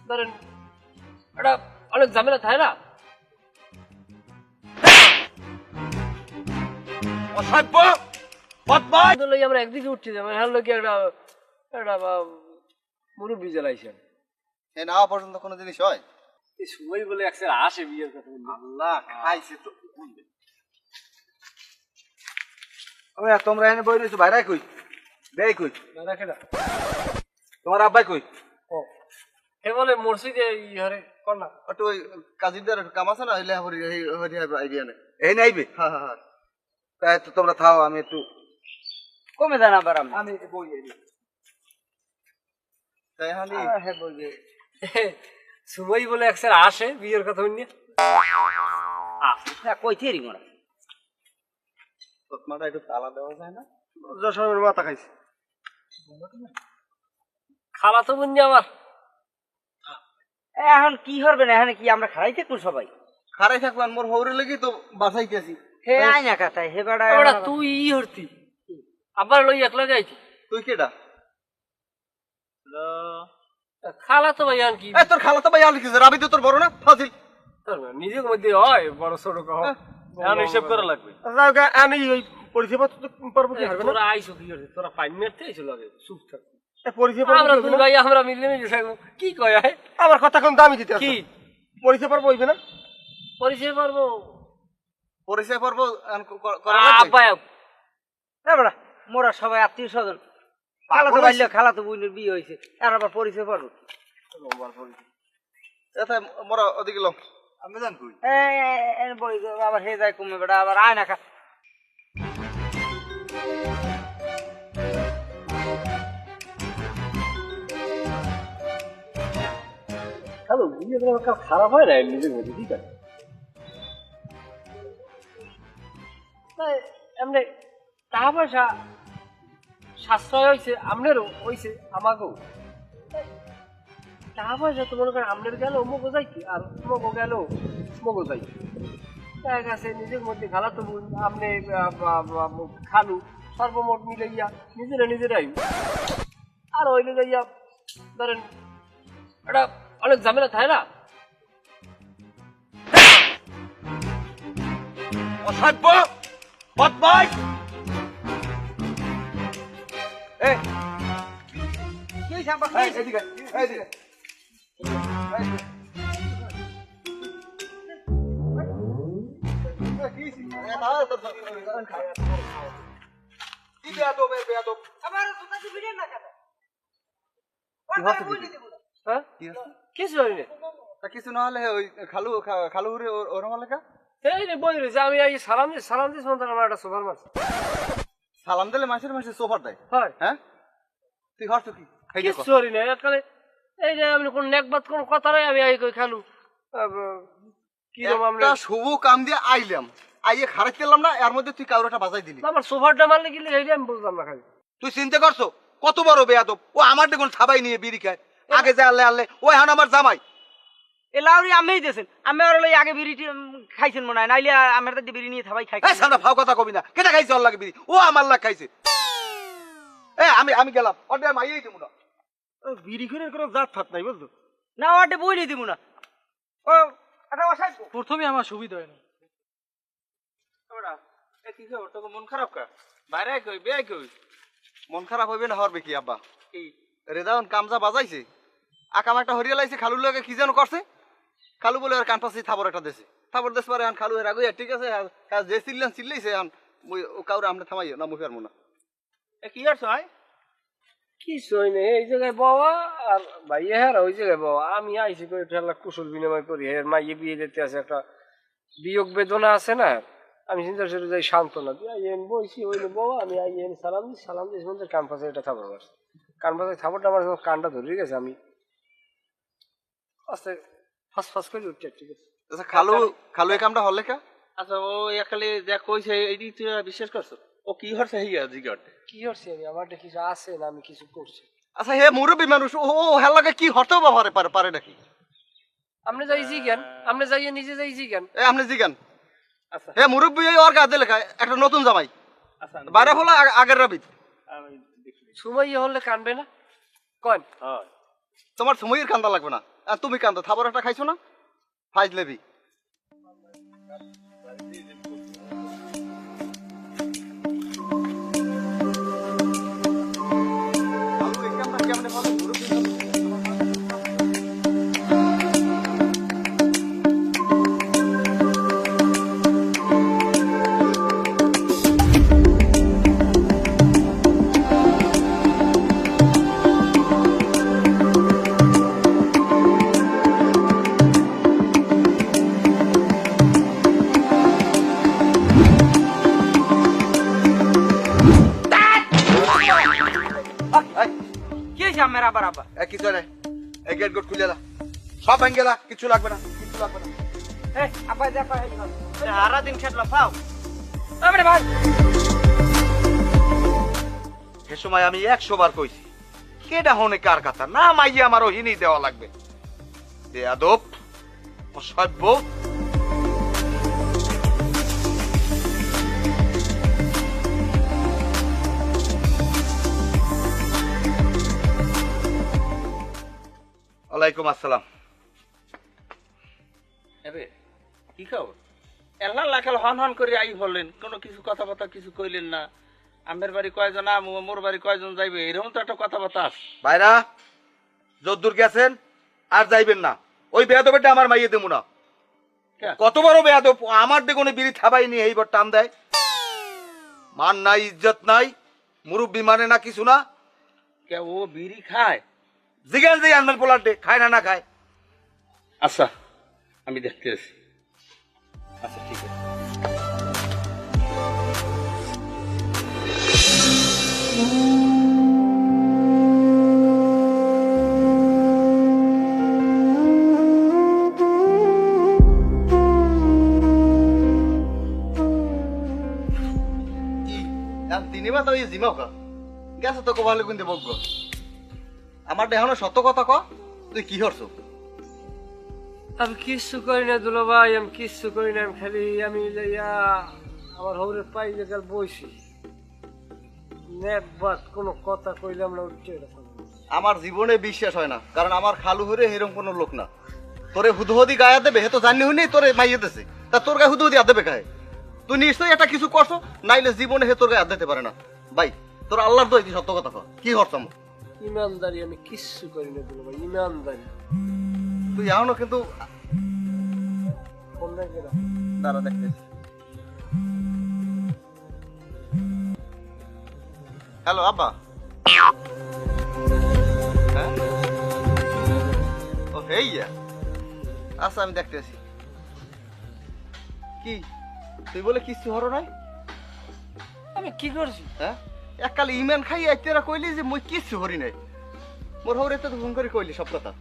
ধরেন এটা অনেক ঝামেলা থাকে না। অসভ্য বদমাশ লই আমরা একদিকে উঠছি যাবেন হ্যাঁ লোক একটা একটা মুরব্বী জ্বালাইছেন এ নেওয়া পর্যন্ত কোনো জিনিস হয়? এই সময় বলে একসাথে আসে বিয়ের কথা বললি। আল্লাহ খাইছে তো। ওই তোমরা এনে বই রয়েছো বাইরে কই দেই কই রাখে না তোমার আব্বাই কই? ও এ বলে মসজিদে ইহারে কর না একটু ওই কাজিদার একটু কাম আছে না হইলে হরি হরি আইডিয়া নেই এই নাইবে। হ্যাঁ হ্যাঁ হ্যাঁ তাই তো তোমরা থাও আমি একটু কমে যান আবার আমি বই তাই হালি হ্যাঁ বলবে সময় বলে একসাথে আসে বিয়ের কথা বললি। কইতে রি মোরা তোতমাটা একটু তালা দেওয়া যায় না? যশোরের মাথা খাইছে খালা তো বন্ধু আমার এখন কি করবে না এখানে কি আমরা খাড়াই থাকবো সবাই খারাই থাকবেন মোর হৌরে লেগে তো বাসাইতেছি। হে আই না কাতাই হে বেড়া ওটা তুই ই হরতি আবার লই একলা যাইতি তুই কেডা? খালা তো ভাই আর কি এই তোর খালা তো ভাই আলি কিছে রাবি তো তোর বড় না ফাজিল। নিজের মধ্যে হয় বড় ছোট কহ এখন হিসাব করা লাগবে। আমি ওই পরিচয় পর্ব কি হবে না? তোরা আইসো কি করছিস তোরা পাইন মেরতে আইসো লাগে চুপ থাক পরিচয় আমরা দুই ভাই আমরা মিলে মিলে থাকবো কি কয় হয় আমার কথা কোন দামি দিতে কি পরিচয় পর্ব হইবে না? পরিচয় পারবো পরিচয় পর্ব করা লাগবে। আব্বা বেড়া মোরা সবাই আত্মীয় স্বজন খালা তো বাইলে খালা তো বুইনের বিয়ে হয়েছে আর আবার পরিচয় পারবো এতে মোরা ওদিকে লো আমি জান কই বই আবার হে যায় কমে বেড়া আবার আয় না খা হ্যালো বিয়ে তোমার খারাপ হয় না নিজের মধ্যে ঠিক আছে এমনি টাকা পয়সা সাশ্রয় হয়েছে আপনারও হয়েছে আমাকেও টাকা পয়সা তো মনে করেন আপনার গেল মগো যাইছি আর মগো গেল মগো যাইছি দেখা গেছে নিজের মধ্যে খালা তো আপনি খালু সর্বমোট মিলে গিয়া নিজেরাই আর ওইলে যাইয়া ধরেন এটা অনেক ঝামেলা থাকে না অসভ্য বদমাশ এই কি সম্পর্ক এদিকে এদিকে আমার জুতা কি ভিড়ে না কাটা হ্যাঁ কিছু হয়নি কিছু না হলে ওই খালু খালু ওরম লেখা এই রে বই রয়েছে আমি এই সালাম দিস মন্ত্র আমার একটা সোফার মাছ সালাম দিলে মাসের মাসে সোফার দেয়। হয় হ্যাঁ তুই হরছ কি কিছু হরি না এককালে এই যে আমি কোন নেকবাদ কোন কথা নাই আমি এই কই খালু কি রকম আমরা একটা শুভ কাম দিয়ে আইলাম আইয়ে খারাপ করলাম না এর মধ্যে তুই কাউরটা বাজাই দিলি। আমার সোফারটা মারলে গেলে এই আমি বুঝলাম না খালি তুই চিন্তা করছো কত বড় বেয়াদব ও আমার দেখুন থাবাই নিয়ে বিড়ি খায় আগে যে আল্লে আল্লে ও এখন আমার জামাই এ লাউরি আমিই দেছেন আমি আর লই আগে বিড়ি খাইছেন মনে হয় নাইলে আমার তো বিড়ি নিয়ে থাবাই খাই এই সামনে ফাও কথা কবি না কেটা খাইছে ওর লাগে বিড়ি ও আমার লাগ খাইছে এ আমি গেলাম অর্ডার মাইয়েই দেবো না বিড়ি করে কোনো জাত ফাত নাই বুঝছো না ওটা বইলে দিব না ও এটা অসাধ্য প্রথমে আমার সুবিধা হয় না কি খবর তোকে মন খারাপ কা বাইরে কই বে কই মন খারাপ হইবে না হরবে কি আব্বা কি রেদাউন কামজা বাজাইছে আকাম একটা হরিয়া লাইছে খালুর লগে কি যেন করছে খালু বলে আর কান পাশে থাবর একটা দেছে থাবর দেশ পারে এখন খালু এর আগে ঠিক আছে যে চিল্লাইছে এখন ও কাউরে আমরা থামাই না মুখের মনে কি আর হয় কিছু হয় না এই জায়গায় বাবা আর ভাইয়া হ্যাঁ ওই জায়গায় বাবা আমি আইসি করে ঠেলা কুশল বিনিময় করি হ্যাঁ মাইয়ে বিয়ে যেতে আছে একটা বিয়োগ বেদনা আছে না আমি চিন্তা করে যাই সান্ত্বনা দিয়ে আইয়েন বইছি ওই বাবা আমি আইয়েন সালাম দিস মধ্যে কান পাশে এটা থাবর মারছে কান পাশে থাবরটা আমার কানটা ধরে গেছে আমি আস্তে ফাঁস করে উঠছে ঠিক আছে আচ্ছা খালু এই কামটা হলে কা আচ্ছা ও একালে যা কইছে এইটি তুই বিশ্বাস করছো ও কি হরছে হিয়া জিগাটে কি করছি আমি আমার কিছু আছে না আমি কিছু করছি আচ্ছা হে মুরব্বী মানুষ ও হেল লাগে কি হতেও পারে নাকি আপনি যাই জিজ্ঞান আপনি যাইয়ে নিজে যাই জিজ্ঞান এ আপনি জিগান আচ্ছা হে মুরব্বী ওর গায়ে লেখা একটা নতুন জামাই আচ্ছা বাইরে হলো আগের রাবিত আমি দেখি সময় হলে কানবে না কন হয় তোমার সময়ের কান্দা লাগবে না আর তুমি কান্দো, থাবর একটা খাইছো না, ফাইজ লেবি। কি হয়েছে আমার আবার আবার? কিছু নাই, এই গেট গুট খুলে দা, সব ভেঙে গেলা, কিছু লাগবে না, কিছু লাগবে না। এই আব্বা দেখো সারা দিন খেটলাম পাও আরে ভাই। সে সময় আমি 100 বার কইছি কেডা হনে কার কথা না মাইয়া আমার ওহিনী দেওয়া লাগবে। বেয়াদব, অসভ্য। ওয়ালাইকুম আসসালাম। আরে কি খবর? এল্লা লাখাল হন হন করে আই বললেন, কোনো কিছু কথাবার্তা কিছু কইলেন না। আমের বাড়ি কয়জন, মোর বাড়ি কয়জন যাইবে, এরকম তো একটা কথাবার্তা আছে। ভাইরা যদ্দূর গেছেন আর যাইবেন না, ওই বেয়াদবেরটা আমার মাইয়ে দেবো না। কে? কত বড় বেয়াদব, আমার দেখুন বিড়ি থাবাই নিয়ে এইবার টান দেয়। মান নাই, ইজ্জত নাই, মুরব্বি মানে না, কিছু না। কে ও বিড়ি খায়? জিজ্ঞান যে আনবেন পোলার খায় না না খায়। আচ্ছা আমি দেখতে আছি। আচ্ছা ঠিক আছে। দিনে তো জিমাও কা গেছে তো কবালে কিন্তু বগ্গ আমার দেহনে সত্য কথা ক, তুই কি করছ? আমি কিচ্ছু করি না দুলা ভাই, আমি কিচ্ছু করি না। আমি খালি আমি লইয়া আমার হৌরের পাই গেল বইছি, নেকবাদ কোনো কথা কইলাম না, উঠছে এরকম। আমার জীবনে বিশ্বাস হয় না, কারণ আমার খালু হরে এরকম কোনো লোক না। তোরে হুদহুদি গায়ে দেবে, হে তো জানি হইনি তোরে মাইয়ে দেছে, তা তোর গায়ে হুদহুদি আদেবে গায়ে? তুই নিশ্চয়ই একটা কিছু করছো, নাইলে জীবনে হে তোর গায়ে আদ দিতে পারে না। ভাই তোর আল্লাহর দোহাই, তুই সত্য কথা ক, কি করছ? ইমানদারি, আমি কিচ্ছু করি না দুলা ভাই, ইমানদারি। তুই এখনো কিন্তু ফোন দেখে না। দাঁড়া দেখতেছি। হ্যালো আব্বা। হ্যাঁ ও হেইয়া, আচ্ছা আমি দেখতেছি। কি তুই বলে কিচ্ছু হরো নাই? আমি কি করছি? হ্যাঁ এককাল ইমান খাই আইতেরা কইলি যে মুই কিচ্ছু হরি নাই। মোর হরে তো ফোন করে কইলি সব কথা।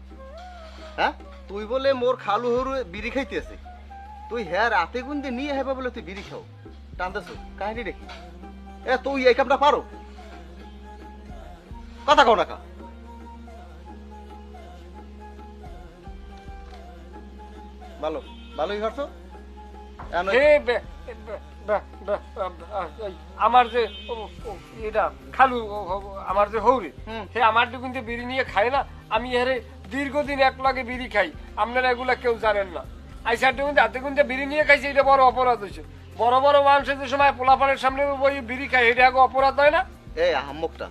হ্যাঁ তুই বলে মোর খালু হরু বিড়ি খাইতেছে, তুই হ্যাঁ রাতে গুনতে নিয়ে হেবা বলে তুই বিড়ি খাও, টানতেছ কাহিনী দেখি। এ তুই এই কামটা পারো? কথা কও না কা? ভালো ভালোই করছো। আমার যে এটা খালু, আমার যে হৌরে, সে আমার কিন্তু বিড়ি নিয়ে খায় না। আমি এরে দীর্ঘদিন এক লাগে বিড়ি খাই, আপনারা এগুলা কেউ জানেন না। আইসার কিন্তু হাতে কিন্তু বিড়ি নিয়ে খাইছে, এটা বড় অপরাধ হয়েছে। বড় বড় মানুষের যে সময় পোলাপানের সামনে ওই বিড়ি খায়, এটা আগে অপরাধ হয় না? এই আহম্মকটা,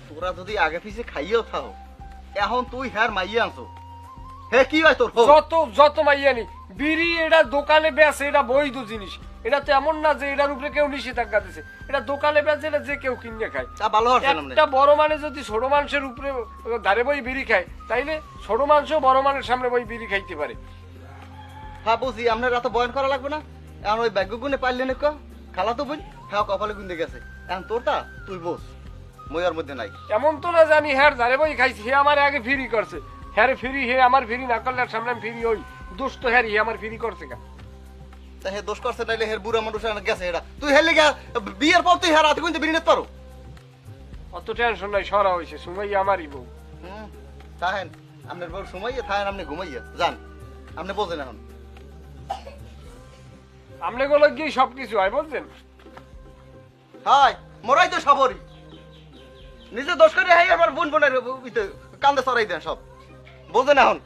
তোরা যদি আগে পিছে খাইয়েও থাও, এখন তুই হ্যার মাইয়ে আনছো, হে কি হয় তোর? যত যত মাইয়া নি বিড়ি এটা দোকানে বেচে, এটা বৈধ জিনিস। এটা তো এমন না যে এটার উপরে কেউ নিষেধাজ্ঞা দিছে, এটা দোকানে বেচে, এটা যে কেউ কিনে খায়। তা ভালো হচ্ছে না। একটা বড় মানে যদি ছোট মানুষের উপরে ধারে বই বিড়ি খায়, তাইলে ছোট মানুষও বড় মানুষের সামনে বই বিড়ি খাইতে পারে। হ্যাঁ বুঝি, আপনার এত বয়ন করা লাগবে না। এখন ওই ব্যাগ গুনে পারলে না খালা তো বোন, হ্যাঁ কপালে গুনতে গেছে। এখন তোরটা তুই বোস, মইয়ার মধ্যে নাই। এমন তো না জানি হ্যাঁ ধারে বই খাইছি, হে আমার আগে ফ্রি করছে। হ্যাঁ ফ্রি, হে আমার ফ্রি না করলে আর সামনে ফ্রি হই দোষ তো হ্যাঁ আমার ফ্রি করছে কা? তা হে দোষ করছে, নাইলে হের বুড়া মানুষ গেছে। এটা তুই হেলে গিয়া বিয়ের পর তুই হ্যাঁ রাতে গুনতে বিরিনে পারো? অত টেনশন নাই, সরা হয়েছে, সুমাইয়া আমারই বউ। থাকেন আপনার বউ সময় থাকেন, আপনি ঘুমাইয়া যান, আপনি বোঝেন। এখন আপনি গুলো গিয়ে সবকিছু হয় বলছেন। হাই মোরাই তো সবরই, নিজে দোষ করে হাই আবার বোন বোনের কান্দে চড়াই দেন সব, বোঝেন এখন।